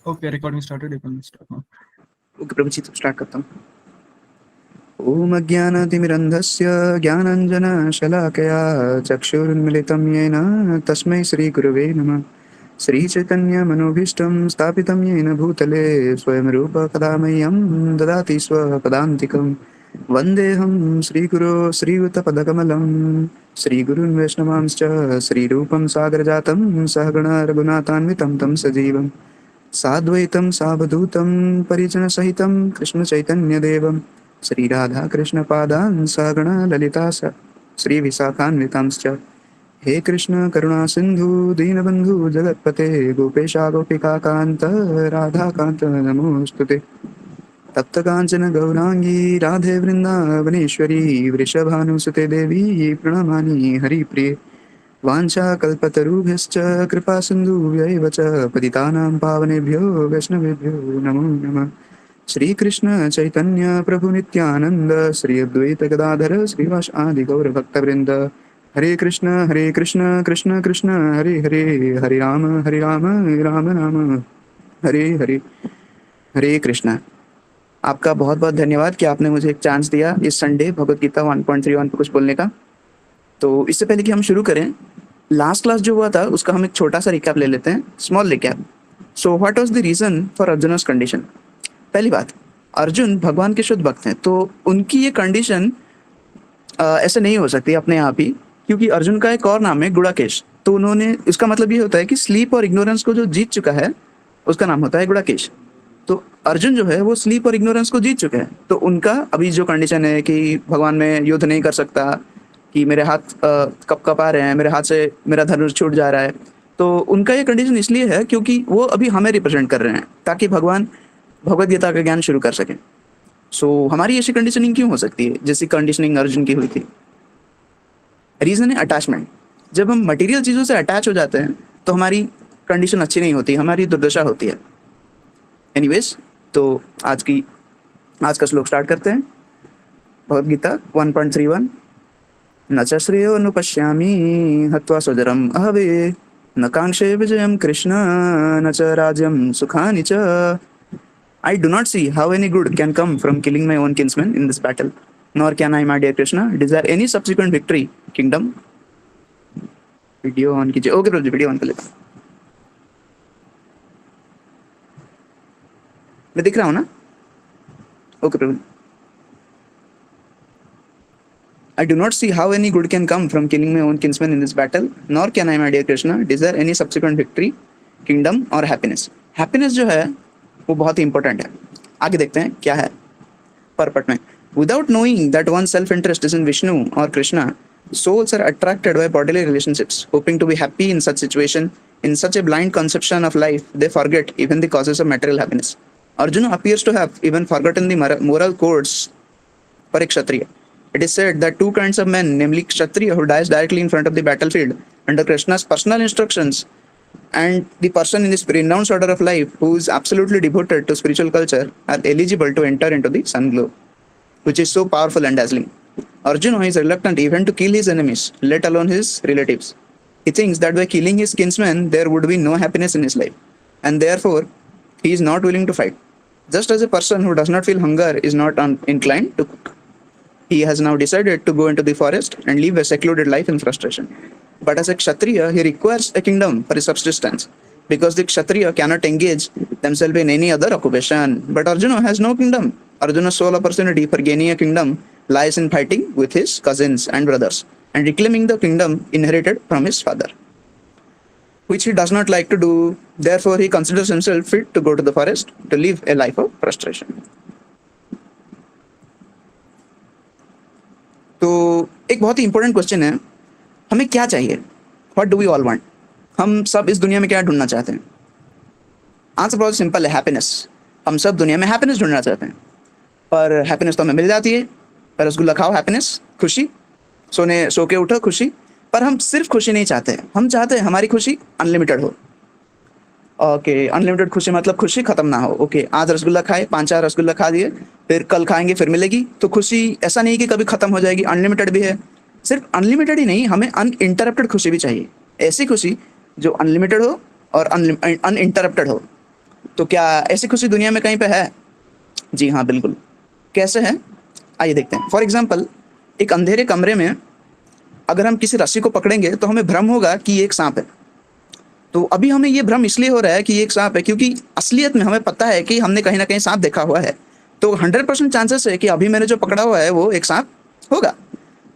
Okay, recording started, you can start now. Okay Prabhu ji, तो start करता हूँ। ओम अज्ञानातिमिरन्धस्य ज्ञानाञ्जनशलाकया चक्षुरुन्मिलितं येन तस्मै श्रीगुरवे नमः। श्रीचैतन्यमनोभीष्टं स्थापितं येन भूतले स्वयं रूप कदा मह्यं ददाति स्वपदान्तिकं। वन्देऽहं श्रीगुरो श्रीयुतपदकमलं श्रीगुरुन् वैष्णवांश्च श्रीरूपं सागरजातं सहगण रघुनाथान्वितं तं सजीवं साद्वैतं सावधूतं परिजनसहितं कृष्णचैतन्यदेवं श्रीराधाकृष्णपादान् सहगण ललिता श्रीविशाखान्वितांश्च। हे कृष्ण करुणा सिंधु दीनबंधु जगतपते गोपेशा गोपिका कांत राधाकांत नमोस्तुते। तप्त कांचन गौरांगी राधे वृंदावनेश्वरी वृषभानुसुते देवी प्रणमामि हरिप्रिये। वाञ्छाकल्पतरुभ्यश्च कृपा सिन्धुभ्यैव च पतितानां पावनेभ्यो वैष्णवेभ्यो नमो नमः। श्रीकृष्ण चैतन्य प्रभु नित्यानंद श्री अद्वैत गदाधर श्रीवास आदि गौर भक्तवृंद। हरे कृष्ण कृष्ण कृष्ण हरे हरे, हरे राम राम राम हरे हरे, हरे कृष्ण। आपका बहुत बहुत धन्यवाद कि आपने मुझे एक चांस दिया इस संडे भगवत गीता 1.31 पे कुछ बोलने का। तो इससे पहले कि हम शुरू करें, लास्ट क्लास जो हुआ था उसका हम एक छोटा सा रिकैप ले लेते हैं, small recap. So what was the reason for Arjun's condition. पहली बात, अर्जुन भगवान के शुद्ध भक्त हैं, तो उनकी ये कंडीशन ऐसे नहीं हो सकती अपने आप ही, क्योंकि अर्जुन का एक और नाम है गुड़ाकेश। तो उन्होंने, इसका मतलब ये होता है कि स्लीप और इग्नोरेंस को जो जीत चुका है उसका नाम होता है गुड़ाकेश। तो अर्जुन जो है वो स्लीप और इग्नोरेंस को जीत चुके हैं, तो उनका अभी जो कंडीशन है कि भगवान में युद्ध नहीं कर सकता, कि मेरे हाथ कप आ रहे हैं, मेरे हाथ से मेरा धनुष छूट जा रहा है, तो उनका ये कंडीशन इसलिए है क्योंकि वो अभी हमें रिप्रेजेंट कर रहे हैं ताकि भगवान भगवद गीता का ज्ञान शुरू कर सके। सो हमारी ऐसी कंडीशनिंग क्यों हो सकती है जैसी कंडीशनिंग अर्जुन की हुई थी। रीजन है अटैचमेंट। जब हम मटेरियल चीज़ों से अटैच हो जाते हैं तो हमारी कंडीशन अच्छी नहीं होती, हमारी दुर्दशा होती है। एनीवेज, तो आज का श्लोक स्टार्ट करते हैं। भगवद गीता 1.31। न च श्रेयो नु पश्यामि हत्वा स्वजरम् अहवे, न कांक्षे विजयं कृष्ण न च राज्यं सुखानि च। I do not see how any good can come from killing my own kinsmen in this battle, nor can I, my dear Krishna, desire any subsequent victory, kingdom. Video on कीजिए। Okay Prabhu ji, video on कर लेता हूँ। मैं दिख रहा हूँ ना? Okay Prabhu. I do not see how any good can come from killing my own kinsmen in this battle, nor can I, my dear Krishna, desire any subsequent victory, kingdom or happiness. Happiness जो है वो बहुत ही important है। आगे देखते हैं क्या है परपट में। Without knowing that one's self-interest is in Vishnu or Krishna, souls are attracted by bodily relationships, hoping to be happy in such situation. In such a blind conception of life, they forget even the causes of material happiness. Arjuna appears to have even forgotten the moral codes for a Kshatriya. It is said that two kinds of men, namely Kshatriya who dies directly in front of the battlefield under Krishna's personal instructions, and the person in this renounced order of life who is absolutely devoted to spiritual culture, are eligible to enter into the sun glow, which is so powerful and dazzling. Arjuna is reluctant even to kill his enemies, let alone his relatives. He thinks that by killing his kinsmen, there would be no happiness in his life, and therefore he is not willing to fight. Just as a person who does not feel hunger is not inclined to cook. He has now decided to go into the forest and live a secluded life in frustration. But as a Kshatriya, he requires a kingdom for his subsistence, because the Kshatriya cannot engage themselves in any other occupation. But Arjuna has no kingdom. Arjuna's sole opportunity for gaining a kingdom lies in fighting with his cousins and brothers and reclaiming the kingdom inherited from his father, which he does not like to do. Therefore, he considers himself fit to go to the forest to live a life of frustration. तो एक बहुत ही important question है, हमें क्या चाहिए? What do we all want? हम सब इस दुनिया में क्या ढूंढना चाहते हैं? आंसर बहुत सिंपल है, हैप्पीनेस। हम सब दुनिया में हैप्पीनेस ढूंढना चाहते हैं, पर हैप्पीनेस तो हमें मिल जाती है। रसगुल्ला खाओ हैप्पीनेस, खुशी, सो के उठो खुशी। पर हम सिर्फ खुशी नहीं चाहते, हम चाहते हैं हमारी खुशी अनलिमिटेड हो। ओके, अनलिमिटेड खुशी मतलब खुशी खत्म ना हो। ओके, आज रसगुल्ला खाए, 5-4 रसगुल्ला खा दिए, फिर कल खाएंगे, फिर मिलेगी। तो खुशी ऐसा नहीं कि कभी खत्म हो जाएगी, अनलिमिटेड भी है। सिर्फ अनलिमिटेड ही नहीं, हमें अनइंटरप्टेड खुशी भी चाहिए। ऐसी खुशी जो अनलिमिटेड हो और अनइंटरप्टेड हो। तो क्या ऐसी खुशी दुनिया में कहीं पे है? जी हाँ, बिल्कुल। कैसे है, आइए देखते हैं। फॉर एग्जाम्पल, एक अंधेरे कमरे में अगर हम किसी रस्सी को पकड़ेंगे तो हमें भ्रम होगा कि ये एक सांप है। तो अभी हमें ये भ्रम इसलिए हो रहा है कि ये एक सांप है क्योंकि असलियत में हमें पता है कि हमने कहीं ना कहीं सांप देखा हुआ है। तो 100% चांसेस है कि अभी मैंने जो पकड़ा हुआ है वो एक सांप होगा।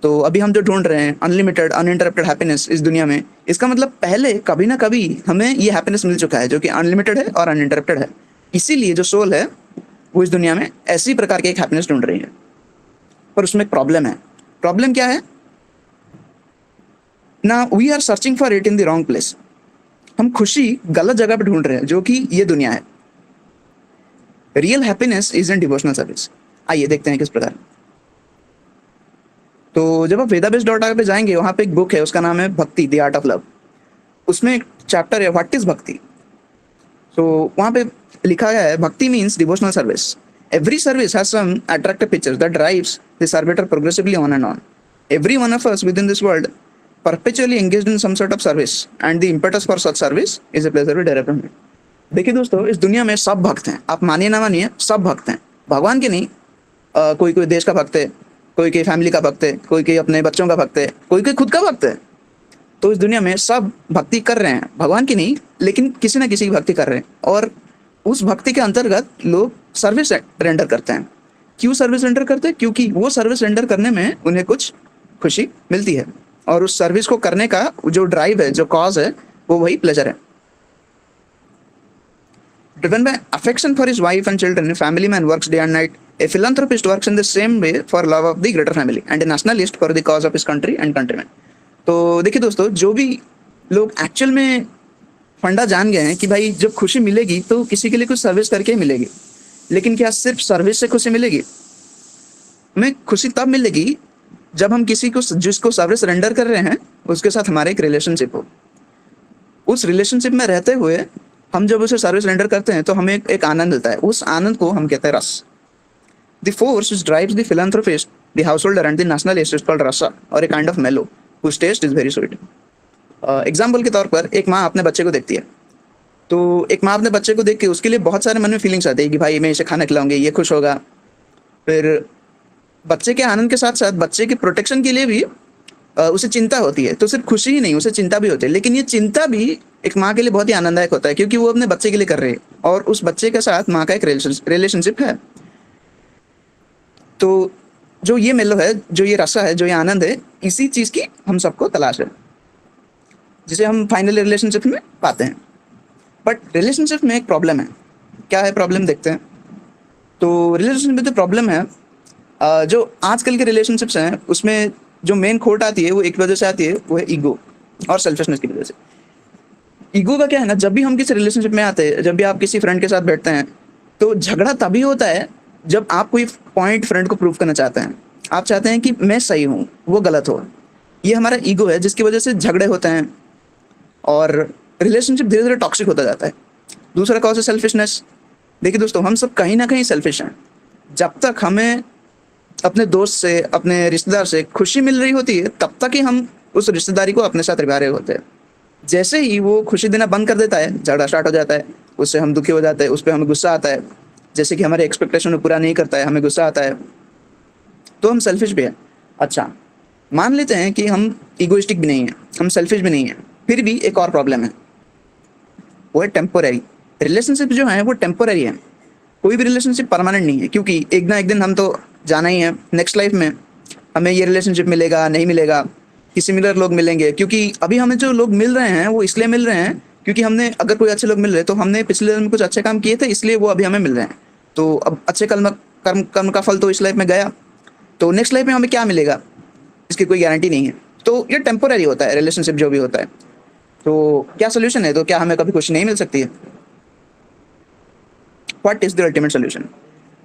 तो अभी हम जो ढूंढ रहे हैं अनलिमिटेड अनइंटरप्टेड हैप्पीनेस इस दुनिया में, इसका मतलब पहले कभी ना कभी हमें ये हैप्पीनेस मिल चुका है जो कि अनलिमिटेड है और अनइंटरप्टेड है। इसीलिए जो सोल है वो इस दुनिया में ऐसी प्रकार की एक हैप्पीनेस ढूंढ रही है। पर उसमें एक प्रॉब्लम है। प्रॉब्लम क्या है ना? We are searching for it in the wrong place. हम खुशी गलत जगह पे ढूंढ रहे हैं, जो कि ये दुनिया है। Real happiness is in devotional service. आइए देखते हैं किस प्रकार। तो जब आप vedabase.org पे जाएंगे, वहां पे एक बुक है, उसका नाम है भक्ति द आर्ट ऑफ लव। उसमें एक चैप्टर है व्हाट इज भक्ति। तो वहां पे लिखा गया है bhakti means devotional service. Every service has some attractive features that drives the servitor progressively on and on. Every one of us within this world perpetually engaged in some sort of service and the impetus for such service is a pleasure we derive from it। देखिए दोस्तों, इस दुनिया में सब भक्त हैं। आप मानिए ना मानिए, सब भक्त हैं। भगवान के नहीं, कोई कोई देश का भक्त है, कोई कोई फैमिली का भक्त है, कोई कोई अपने बच्चों का भक्त है, कोई कोई खुद का भक्त है। तो इस दुनिया में सब भक्ति कर रहे हैं, भगवान की नहीं लेकिन किसी ना किसी की भक्ति कर रहे हैं। और उस भक्ति के अंतर्गत लोग सर्विस रेंडर करते हैं। क्यों सर्विस रेंडर करते हैं? क्योंकि वो सर्विस रेंडर करने में उन्हें कुछ खुशी मिलती है, और उस सर्विस को करने का जो ड्राइव है, जो कॉज है, वो वही प्लेजर है। Driven by affection for his wife and children, a family man works day and night. A philanthropist works in the same way for love of the greater family, and a nationalist for the cause of his country and countrymen। तो देखिए दोस्तों, जो भी लोग actual में फंडा जान गए हैं कि भाई जब खुशी मिलेगी तो किसी के लिए कुछ सर्विस करके ही मिलेगी। लेकिन क्या सिर्फ सर्विस से खुशी मिलेगी? हमें खुशी तब मिलेगी जब हम किसी को जिसको सर्विस रेंडर कर रहे हैं उसके साथ हमारा एक रिलेशनशिप हो। उस रिलेशनशिप में रहते हुए हम जब उसे सर्विस रेंडर करते हैं तो हमें एक आनंद मिलता है। उस आनंद को हम कहते हैं रस। The force which drives the philanthropist, the householder and the nationalist is called rasa, और a kind of mellow whose taste is very sweet। Example के तौर पर एक माँ अपने बच्चे को देखती है। तो एक माँ अपने बच्चे को देख के उसके लिए बहुत सारे मन में फीलिंग्स आती है कि भाई मैं इसे खाना खिलाऊंगी, ये खुश होगा। फिर बच्चे के आनंद के साथ साथ बच्चे के प्रोटेक्शन के लिए भी उसे चिंता होती है। तो सिर्फ खुशी ही नहीं, उसे चिंता भी होती है। लेकिन ये चिंता भी एक माँ के लिए बहुत ही आनंददायक होता है क्योंकि वो अपने बच्चे के लिए कर रही है और उस बच्चे के साथ माँ का एक रिलेशनशिप है। तो जो ये मेलो है, जो ये रसा है, जो ये आनंद है, इसी चीज़ की हम सबको तलाश है, जिसे हम फाइनली रिलेशनशिप में पाते हैं। बट रिलेशनशिप में एक प्रॉब्लम है। क्या है प्रॉब्लम? देखते हैं। तो रिलेशनशिप में जो प्रॉब्लम है, जो आजकल के रिलेशनशिप्स हैं उसमें जो मेन खोट आती है वो एक वजह से आती है, वो है ईगो और सेल्फिशनेस की वजह से। ईगो का क्या है ना, जब भी हम किसी रिलेशनशिप में आते हैं, जब भी आप किसी फ्रेंड के साथ बैठते हैं, तो झगड़ा तभी होता है जब आप कोई पॉइंट फ्रेंड को प्रूव करना चाहते हैं। आप चाहते हैं कि मैं सही हूँ, वो गलत हो। ये हमारा ईगो है जिसकी वजह से झगड़े होते हैं और रिलेशनशिप धीरे धीरे टॉक्सिक होता जाता है। दूसरा कॉज है सेल्फिशनेस। देखिए दोस्तों, हम सब कहीं ना कहीं सेल्फिश हैं। जब तक हमें अपने दोस्त से, अपने रिश्तेदार से खुशी मिल रही होती है, तब तक ही हम उस रिश्तेदारी को अपने साथ निभा रहे होते हैं। जैसे ही वो खुशी देना बंद कर देता है, झगड़ा स्टार्ट हो जाता है, उससे हम दुखी हो जाते हैं, उस पर हमें गुस्सा आता है। जैसे कि हमारे एक्सपेक्टेशन पूरा नहीं करता है, हमें गुस्सा आता है, तो हम सेल्फिश भी है। अच्छा, मान लेते हैं कि हम इगोइस्टिक भी नहीं है, हम सेल्फिश भी नहीं है, फिर भी एक और प्रॉब्लम है, वो है टेम्पोररी। रिलेशनशिप जो है वो टेम्पोररी है। कोई भी रिलेशनशिप परमानेंट नहीं है, क्योंकि एक ना एक दिन हम तो जाना ही है। नेक्स्ट लाइफ में हमें ये रिलेशनशिप मिलेगा, नहीं मिलेगा, कि सिमिलर लोग मिलेंगे। क्योंकि अभी हमें जो लोग मिल रहे हैं वो इसलिए मिल रहे हैं क्योंकि हमने, अगर कोई अच्छे लोग मिल रहे हैं तो हमने पिछले जन्म में कुछ अच्छे काम किए थे, इसलिए वो अभी हमें मिल रहे हैं। तो अब अच्छे कर्म का फल तो इस लाइफ में गया, तो नेक्स्ट लाइफ में हमें क्या मिलेगा इसकी कोई गारंटी नहीं है। तो ये टेम्पोररी होता है रिलेशनशिप जो भी होता है। तो क्या सोल्यूशन है? तो क्या हमें कभी खुशी नहीं मिल सकती है? What is the ultimate solution?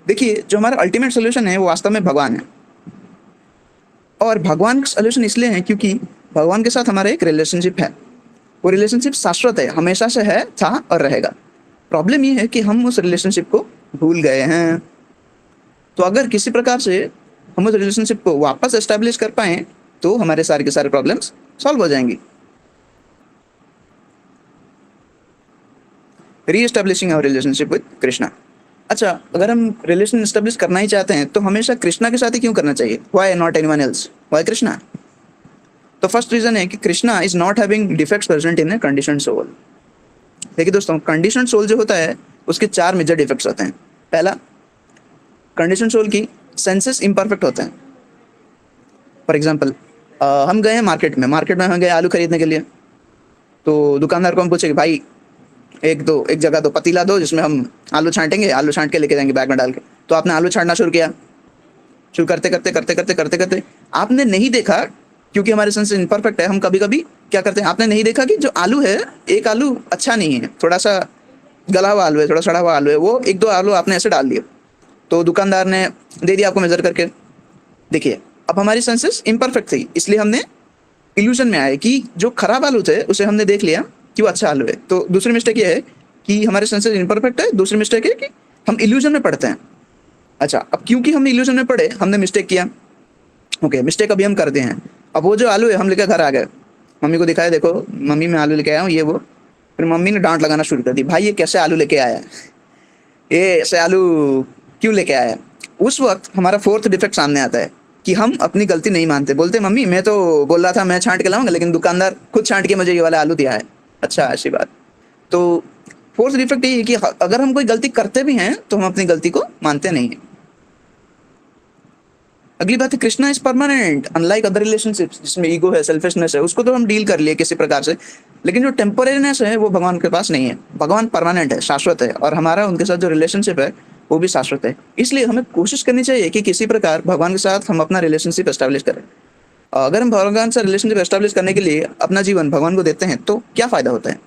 देखिए, जो हमारा अल्टीमेट सोल्यूशन है वो वास्तव में भगवान है। और भगवान का सोल्यूशन इसलिए है क्योंकि भगवान के साथ हमारा एक रिलेशनशिप है। वो रिलेशनशिप शाश्वत है, हमेशा से है, था और रहेगा। प्रॉब्लम ये है कि हम उस रिलेशनशिप को भूल गए हैं। तो अगर किसी प्रकार से हम उस रिलेशनशिप को वापस एस्टेब्लिश कर पाएँ तो हमारे सारे के सारे प्रॉब्लम्स सॉल्व हो जाएंगी। Reestablishing our relationship with Krishna. अच्छा, अगर हम रिलेशन एस्टेब्लिश करना ही चाहते हैं तो हमेशा कृष्णा के साथ ही क्यों करना चाहिए? Why not anyone else? Why Krishna? तो फर्स्ट रीजन है कि Krishna is not having defects present in a condition soul. देखिए दोस्तों, कंडीशन सोल जो होता है उसके 4 मेजर डिफेक्ट्स होते हैं। पहला, कंडीशन सोल की सेंसेस इम्परफेक्ट होते हैं। फॉर एग्जाम्पल, हम गए हैं मार्केट में हम गए आलू खरीदने के लिए, तो दुकानदार को हम पूछे कि भाई एक जगह तो पतीला दो जिसमें हम आलू छांटेंगे, आलू छांट के लेके जाएंगे बैग में डाल के। तो आपने आलू छांटना शुरू किया, शुरू करते करते आपने नहीं देखा, क्योंकि हमारे सेंस इम्परफेक्ट है, हम कभी कभी क्या करते हैं, आपने नहीं देखा कि जो आलू है, एक आलू अच्छा नहीं है, थोड़ा सा गला हुआ आलू है, थोड़ा सड़ा हुआ आलू है, वो 1-2 आलू आपने ऐसे डाल दिए, तो दुकानदार ने दे दिया आपको मेजर करके। देखिए, अब हमारी सेंसेस इम्परफेक्ट थी, इसलिए हमने इल्यूजन में आए कि जो खराब आलू थे उसे हमने देख लिया कि वो अच्छा आलू है। तो दूसरी मिस्टेक ये है कि हमारे सेंसेस इम्परफेक्ट है। दूसरी मिस्टेक है कि हम इल्यूजन में पढ़ते हैं। अच्छा, अब क्योंकि हम इल्यूजन में पढ़े, हमने मिस्टेक किया। ओके, मिस्टेक अभी हम करते हैं। अब वो जो आलू है हम लेकर घर आ गए, मम्मी को दिखाया, देखो मम्मी मैं आलू लेके आया हूँ, ये वो। फिर मम्मी ने डांट लगाना शुरू कर दी, भाई ये कैसे आलू लेके आया है, ये ऐसे आलू क्यों लेके आया है। उस वक्त हमारा 4th डिफेक्ट सामने आता है कि हम अपनी गलती नहीं मानते, बोलते मम्मी मैं तो बोल रहा था मैं छांट के लाऊंगा, लेकिन दुकानदार खुद छांट के मुझे ये वाला आलू दिया है। अच्छा, ऐसी बात। तो 4th डिफेक्ट ये है कि अगर हम कोई गलती करते भी हैं तो हम अपनी गलती को मानते नहीं हैं। अगली बात है, Krishna is permanent, unlike other relationships जिसमें ईगो है, सेल्फिशनेस है, उसको तो हम डील कर लिए किसी प्रकार से, लेकिन जो टेम्पोरेरीनेस है वो भगवान के पास नहीं है। भगवान परमानेंट है, शाश्वत है, और हमारा उनके साथ जो रिलेशनशिप है वो भी शाश्वत है। इसलिए हमें कोशिश करनी चाहिए कि किसी प्रकार भगवान के साथ हम अपना रिलेशनशिप एस्टैब्लिश करें। अगर हम भगवान से रिलेशनशिप एस्टैब्लिश करने के लिए अपना जीवन भगवान को देते हैं तो क्या फायदा होता है?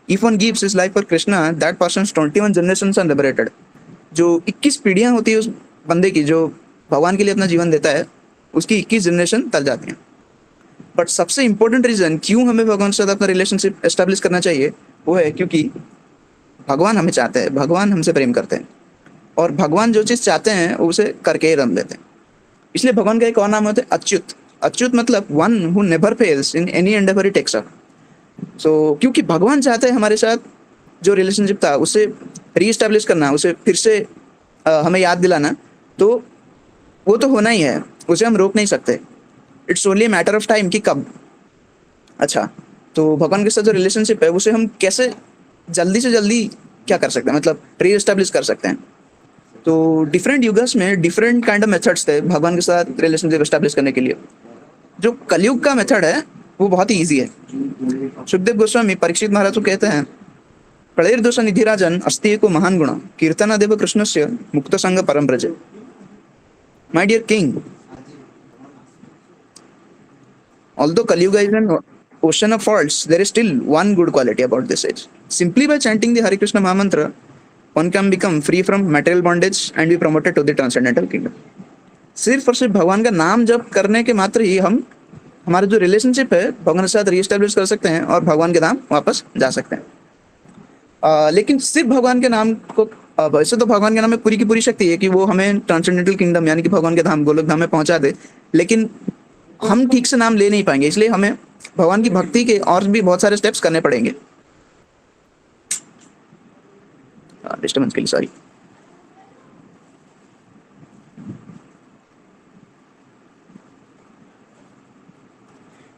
If one gives his life for Krishna, that person's 21 generations are liberated. जो 21 पीढ़ियां होती है उस बंदे की जो भगवान के लिए अपना जीवन देता है, उसकी 21 जनरेशन तर जाती हैं। बट सबसे इंपॉर्टेंट रीजन क्यों हमें भगवान के साथ अपना रिलेशनशिप एस्टैब्लिश करना चाहिए वो है क्योंकि भगवान हमें चाहते हैं, भगवान हमसे प्रेम करते हैं, और भगवान जो चीज़ चाहते हैं वो उसे करके ही रन देते हैं। इसलिए भगवान का एक और नाम होता है अच्युत। अच्युत मतलब one who never fails in any endeavour he takes up. So क्योंकि भगवान चाहते हैं हमारे साथ जो रिलेशनशिप था उसे रीएस्टैब्लिश करना, उसे फिर से हमें याद दिलाना, तो वो तो होना ही है, उसे हम रोक नहीं सकते। It's only matter of time कि कब। अच्छा, तो भगवान के साथ जो रिलेशनशिप है उसे हम कैसे जल्दी से जल्दी क्या कर सकते हैं, मतलब रीएस्टैब्लिश कर सकते हैं। तो डिफरेंट युगस में डिफरेंट काइंड ऑफ मेथड्स थे भगवान के साथ रिलेशनशिप एस्टैब्लिश करने के लिए। जो कलयुग का मेथड है वो बहुत ही ईजी है। सुखदेव गोस्वामी परीक्षित महाराज को कहते हैं, प्रलयर्दोष निधिराजन अस्ति को महान गुण कीर्तनादेव कृष्णस्य मुक्त संग परम ब्रज। My dear king, although Kali-yuga is an ocean of faults, there is still one good quality about this age. Simply by chanting the Hare Krishna Mahamantra, one can become free from material bondage and be promoted to the transcendental kingdom. सिर्फ और सिर्फ भगवान का नाम जप करने के मात्र ही हम हमारा जो रिलेशनशिप है भगवान के साथ रीएस्टैब्लिश कर सकते हैं और भगवान के धाम वापस जा सकते हैं। लेकिन सिर्फ भगवान के नाम को, वैसे तो भगवान के नाम में पूरी की पूरी शक्ति है कि वो हमें ट्रांसेंडेंटल किंगडम यानी कि भगवान के धाम गोलोक धाम में पहुंचा दे, लेकिन हम ठीक से नाम ले नहीं पाएंगे। इसलिए हमें भगवान की भक्ति के और भी बहुत सारे स्टेप्स करने पड़ेंगे। डिस्टर्बेंस के लिए सॉरी।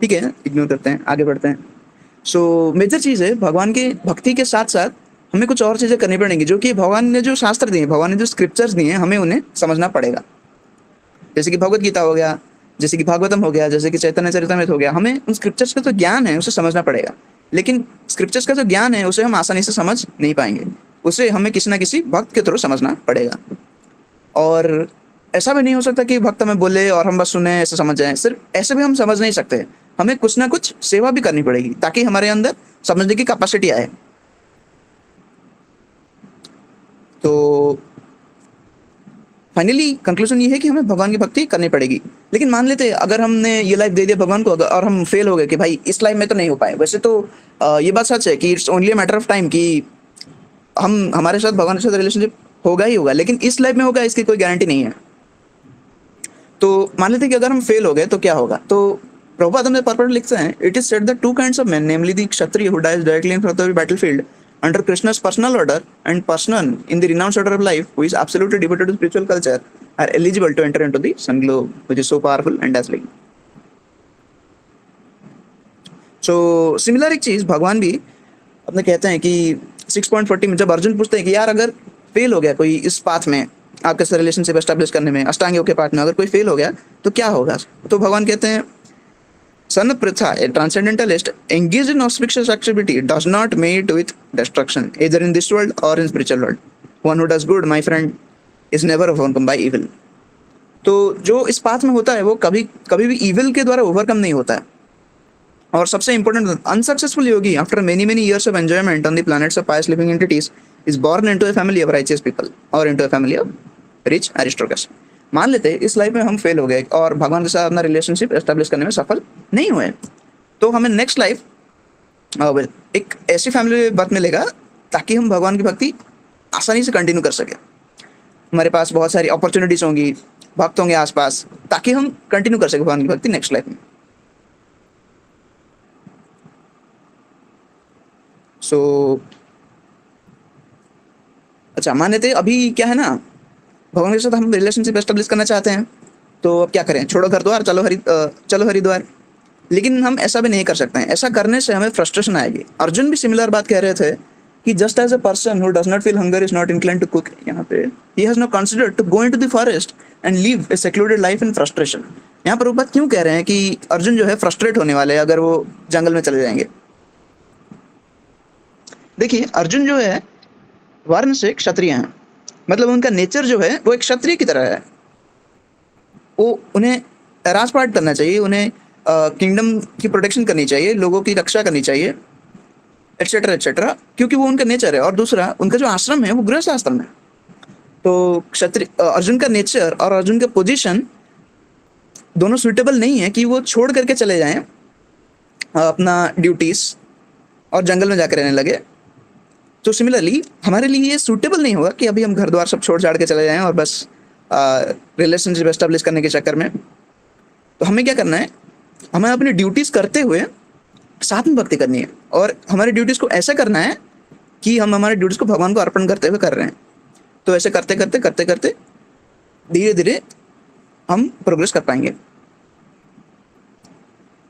ठीक है, इग्नोर करते हैं, आगे बढ़ते हैं। सो मेजर चीज़ है, भगवान के भक्ति के साथ साथ हमें कुछ और चीज़ें करनी पड़ेंगी, जो कि भगवान ने जो शास्त्र दिए, भगवान ने जो स्क्रिप्चर्स दिए हैं, हमें उन्हें समझना पड़ेगा। जैसे कि भगवत गीता हो गया, जैसे कि भागवतम हो गया, जैसे कि चैतन्य चरितमृत हो गया। हमें उन स्क्रिप्चर्स का जो ज्ञान है उसे समझना पड़ेगा, लेकिन स्क्रिप्चर्स का जो ज्ञान है उसे हम आसानी से समझ नहीं पाएंगे, उसे हमें किसी ना किसी भक्त के थ्रू समझना पड़ेगा। और ऐसा भी नहीं हो सकता कि भक्त हमें बोले और हम बस सुने ऐसे समझ जाएं। सिर्फ ऐसे भी हम समझ नहीं सकते, हमें कुछ ना कुछ सेवा भी करनी पड़ेगी ताकि हमारे अंदर समझने की कैपेसिटी आए। तो फाइनली कंक्लूजन ये है कि हमें भगवान की भक्ति करनी पड़ेगी। लेकिन मान लेते अगर हमने ये लाइफ दे दिया भगवान को और हम फेल हो गए कि भाई इस लाइफ में तो नहीं हो पाए, वैसे तो ये बात सच है कि it's only a matter of time कि हम हमारे साथ भगवान के साथ रिलेशनशिप होगा ही होगा, लेकिन इस लाइफ में होगा इसकी कोई गारंटी नहीं है। तो मान लेते कि अगर हम फेल हो गए तो क्या होगा। तो प्रभुपाद हमने पर्पस लिखते हैं, it is said the two kinds of man, namely the kshatriya who dies directly in front of the battlefield under Krishna's personal order, and person in the renounced order of life who is absolutely devoted to spiritual culture are eligible to enter into the sun globe, which is so powerful and dazzling. So similar एक चीज भगवान भी अपने कहते हैं कि 6.40 में जब अर्जुन पूछते हैं कि यार अगर फेल हो गया कोई इस पाथ में, आपके साथ रिलेशनशिप एस्टेब्लिश करने में, अष्टांग योग के पाथ में अगर कोई फेल हो गया तो क्या होगा, तो भगवान कहते हैं Son of Pritha, a transcendentalist engaged in auspicious activity, does not meet with destruction, either in this world or in spiritual world. One who does good, my friend, is never overcome by evil. तो जो इस path में होता है वो कभी कभी भी evil के द्वारा ओवरकम नहीं होता है. और सबसे important, unsuccessful Yogi after many many years of enjoyment on the planets of pious living entities is born into a family of righteous people or into a family of rich aristocrats. मान लेते हैं इस life में हम fail हो गए और भगवान के साथ अपना रिलेशनशिप एस्टेब्लिश करने में सफल नहीं हुए, तो हमें नेक्स्ट लाइफ एक ऐसी फैमिली बर्थ मिलेगा ताकि हम भगवान की भक्ति आसानी से कंटिन्यू कर सके. हमारे पास बहुत सारी अपॉर्चुनिटीज होंगी, भक्त होंगे आसपास, ताकि हम कंटिन्यू कर सके भगवान की भक्ति नेक्स्ट लाइफ में. सो अच्छा, मान लेते अभी क्या है ना, भगवान के साथ हम रिलेशनशिप एस्टेब्लिश करना चाहते हैं, तो अब क्या करें, छोड़ो घर द्वार, चलो हरिद्वार. लेकिन हम ऐसा भी नहीं कर सकते हैं, ऐसा करने से हमें फ्रस्ट्रेशन आएगी. अर्जुन भी सिमिलर बात कह रहे थे कि just as a person who does not feel hunger is not inclined to cook, यहाँ पे ही has not considered to go into the forest and live a secluded life in frustration. यहाँ पर वो बात क्यों कह रहे हैं कि अर्जुन जो है फ्रस्ट्रेट होने वाले हैं अगर वो जंगल में चले जाएंगे. देखिए, अर्जुन जो है वर्ण से क्षत्रिय हैं, मतलब उनका नेचर जो है वो एक क्षत्रिय की तरह है. वो उन्हें राजपाट करना चाहिए, उन्हें किंगडम की प्रोटेक्शन करनी चाहिए, लोगों की रक्षा करनी चाहिए, एटसेट्रा एटसेट्रा, क्योंकि वो उनका नेचर है. और दूसरा, उनका जो आश्रम है वो गृहस्थ आश्रम है. तो क्षत्रिय अर्जुन का नेचर और अर्जुन का पोजीशन दोनों सुइटेबल नहीं है कि वो छोड़ करके चले जाएं अपना ड्यूटीज और जंगल में जाकर रहने लगे. तो सिमिलरली हमारे लिए ये सूटेबल नहीं होगा कि अभी हम घर द्वार सब छोड़ छाड़ के चले जाएं और बस रिलेशनशिप एस्टेब्लिश करने के चक्कर में. तो हमें क्या करना है, हमें अपनी ड्यूटीज़ करते हुए साथ में भक्ति करनी है, और हमारी ड्यूटीज़ को ऐसा करना है कि हम हमारे ड्यूटीज़ को भगवान को अर्पण करते हुए कर रहे हैं. तो ऐसे करते करते करते करते धीरे धीरे हम प्रोग्रेस कर पाएंगे.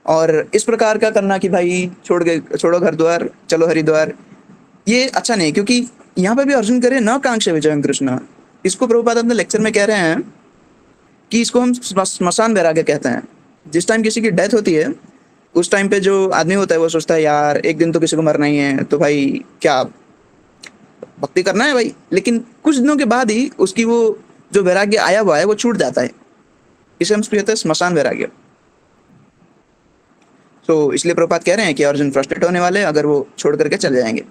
और इस प्रकार का करना कि भाई छोड़ो घर द्वार, चलो हरिद्वार, ये अच्छा नहीं. क्योंकि यहाँ पे भी अर्जुन करे न कांक्षा विजयं कृष्ण, इसको प्रभुपाद अपने लेक्चर में कह रहे हैं कि इसको हम स्मशान वैराग्य कहते हैं. जिस टाइम किसी की डेथ होती है उस टाइम पे जो आदमी होता है वो सोचता है यार एक दिन तो किसी को मरना ही है, तो भाई क्या भक्ति करना है भाई. लेकिन कुछ दिनों के बाद ही उसकी वो जो वैराग्य आया हुआ है वो छूट जाता है. इसे हम कहते हैं स्मशान वैराग्य. तो इसलिए प्रभुपाद कह रहे हैं कि अर्जुन फ्रस्ट्रेट होने वाले अगर वो छोड़ करके चले जाएंगे.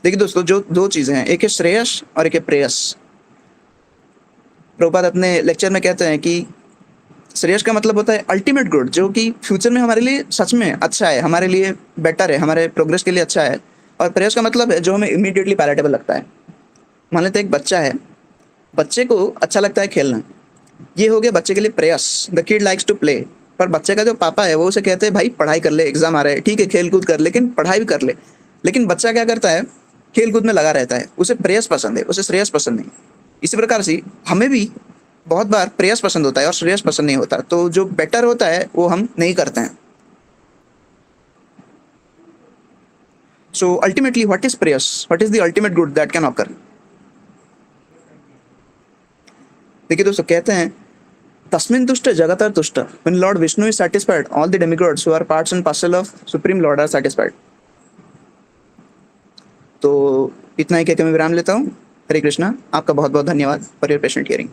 देखिए दोस्तों, जो दो चीजें हैं, एक है श्रेयस और एक है प्रेयस. प्रभुपाद अपने लेक्चर में कहते हैं कि श्रेयस का मतलब होता है अल्टीमेट गुड, जो कि फ्यूचर में हमारे लिए सच में अच्छा है, हमारे लिए बेटर है, हमारे प्रोग्रेस के लिए अच्छा है. और प्रेयस का मतलब है जो हमें इमीडिएटली पैलेटेबल लगता है. मान लेते हैं एक बच्चा है, बच्चे को अच्छा लगता है खेलना, ये हो गया बच्चे के लिए प्रेयस. The kid likes to play. पर बच्चे का जो पापा है वो उसे कहते हैं भाई पढ़ाई कर ले, एग्जाम आ रहा है, ठीक है खेल कूद कर, लेकिन पढ़ाई भी कर ले. लेकिन बच्चा क्या करता है, खेल कूद में लगा रहता है, उसे प्रेयस पसंद है, उसे श्रेयस पसंद नहीं. इसी प्रकार से हमें भी बहुत बार प्रेयस पसंद होता है और श्रेयस पसंद नहीं होता. तो जो बेटर होता है वो हम नहीं करते हैं. सो अल्टीमेटली व्हाट इज प्रेयस, what is the ultimate good that can occur. देखिए दोस्तों, कहते हैं तस्मिन् तुष्ट जगतर तुष्ट. When lord Vishnu is satisfied, all the demigods who are parts and parcel of supreme lord are satisfied. तो इतना ही कहकर मैं विराम लेता हूँ. हरे कृष्णा. आपका बहुत बहुत धन्यवाद फॉर योर पेशेंट हियरिंग.